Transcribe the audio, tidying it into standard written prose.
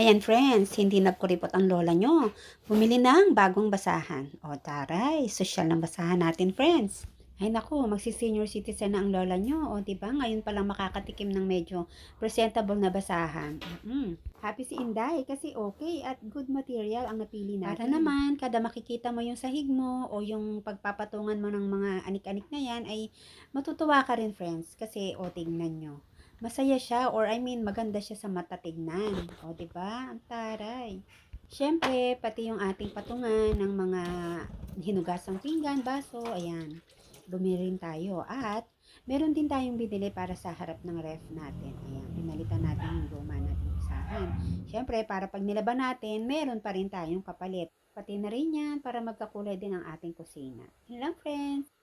Ayan friends, hindi nagkuripot ang lola nyo. Bumili ng bagong basahan. O taray, sosyal ng basahan natin friends. Ay naku, magsi-senior citizen na ang lola nyo. O diba, ngayon palang makakatikim ng medyo presentable na basahan. Happy si Inday kasi okay at good material ang napili natin. Para naman, kada makikita mo yung sahig mo o yung pagpapatungan mo ng mga anik-anik na yan ay matutuwa ka rin friends. Kasi o tingnan nyo, masaya siya or I mean maganda siya sa mata tignan. O, 'di ba? Ang taray. Siyempre, pati yung ating patungan ng mga hinugasang pinggan, baso, ayan. Bumili rin tayo. At meron din tayong binili para sa harap ng ref natin. Ayan, pinalitan natin yung luma nating isahan. Siyempre, para pag nilaban natin, meron pa rin tayong kapalit. Pati na rin yan para magkakulay din ang ating kusina. Yun lang, friends.